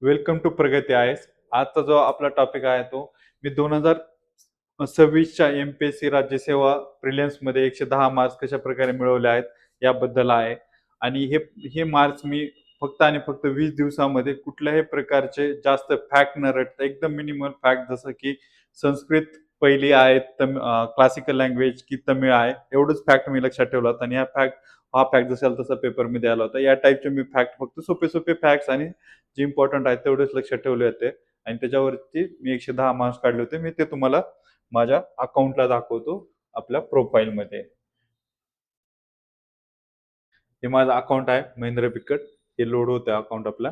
Welcome to प्रगती IS. आजचा जो आपला टॉपिक आहे तो मी 2026च्या एमपीएससी राज्यसेवा प्रिलिम्समध्ये 110 मार्क्स कशा प्रकारे मिळवले आहेत याबद्दल आहे. आणि हे मार्क्स मी फक्त आणि फक्त 20 दिवसामध्ये कुठल्याही प्रकारचे जास्त फॅक्ट न रटता एकदम मिनिमल फॅक्ट, जसं की संस्कृत पहिली आहे, क्लासिकल लँग्वेज की तमिळ आहे, एवढंच फॅक्ट मी लक्षात ठेवला होता. आणि हा फॅक्ट जसा तसा पेपरमध्ये आला होता. या टाईपचे मी फॅक्ट, फक्त सोपे सोपे फॅक्ट्स आणि जे इम्पॉर्टंट आहेत तेवढेच लक्षात ठेवले होते. आणि त्याच्यावरती मी 110 मार्क्स काढले होते. मी ते तुम्हाला माझ्या अकाउंटला दाखवतो आपल्या प्रोफाईलमध्ये. हे माझं अकाउंट आहे महेंद्र बिकट. हे लोड होतं अकाउंट आपला.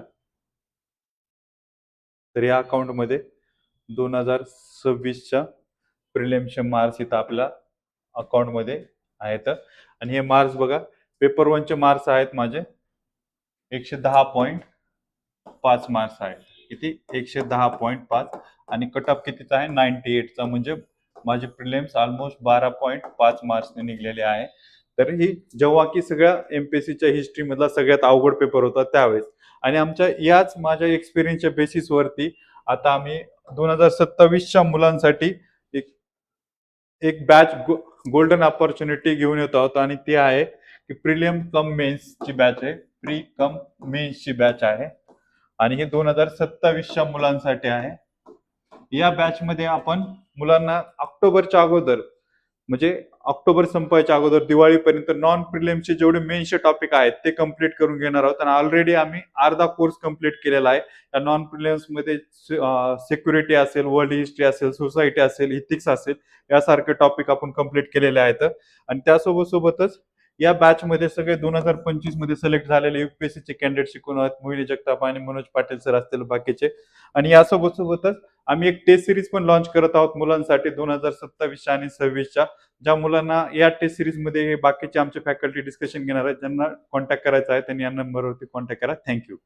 तर या अकाउंटमध्ये 2026च्या प्रिलिम्सचे मार्क्स इथं आपल्या अकाउंटमध्ये आहेत. आणि हे मार्क्स बघा, पेपर वनचे मार्क्स आहेत माझे 110.5 मार्क्स आहेत. किती? 110.5. आणि कट ऑफ कितीचा आहे? 98चा. म्हणजे माझे प्रिलिम्स ऑलमोस्ट 12.5 मार्क्सने निघलेले आहे. तर ही जेव्हा की सगळ्या एमपीएससीच्या हिस्ट्री मधला सगळ्यात अवघड पेपर होता त्यावेळेस. आणि आमच्या याच माझ्या एक्सपिरियन्सच्या बेसिसवरती आता आम्ही 2027च्या मुलांसाठी एक एक बॅच गोल्डन अपॉर्च्युनिटी घेऊन येत आहोत. आणि ती आहे की प्रिलियम कम मेन्सची बॅच आहे. प्री कम मेन्सची बॅच आहे. आणि हे 2027च्या मुलांसाठी आहे. या बॅच मध्ये आपण मुलांना ऑक्टोबरच्या अगोदर, म्हणजे ऑक्टोबर संपायच्या अगोदर दिवाळीपर्यंत नॉन प्रिलिम्सचे जेवढे मेन्सचे टॉपिक आहेत ते कम्प्लीट करून घेणार आहोत. आणि ऑलरेडी आम्ही अर्धा कोर्स कम्प्लीट केलेला आहे. या नॉन प्रिलिम्स मध्ये सिक्युरिटी असेल, वर्ल्ड हिस्ट्री असेल, सोसायटी असेल, इथिक्स असेल, यासारखे टॉपिक आपण कम्प्लीट केलेले आहेत. आणि त्यासोबत सोबतच या बॅच मध्ये सगळे 2025 मध्ये सिलेक्ट झालेले युपीएससी चे कॅन्डिडेट शिकवून आहेत. मोहिनी जगताप आणि मनोज पाटील सर असतील बाकीचे. आणि यासोबत सोबतच आम्ही एक टेस्ट सिरीज पण लॉन्च करत आहोत मुलांसाठी 2027 आणि 26च्या. ज्या मुलांना या टेस्ट सिरीज मध्ये हे बाकीचे आमचे फॅकल्टी डिस्कशन घेणार आहेत, ज्यांना कॉन्टॅक्ट करायचा आहे त्यांनी या नंबरवरती कॉन्टॅक्ट करा. थँक्यू.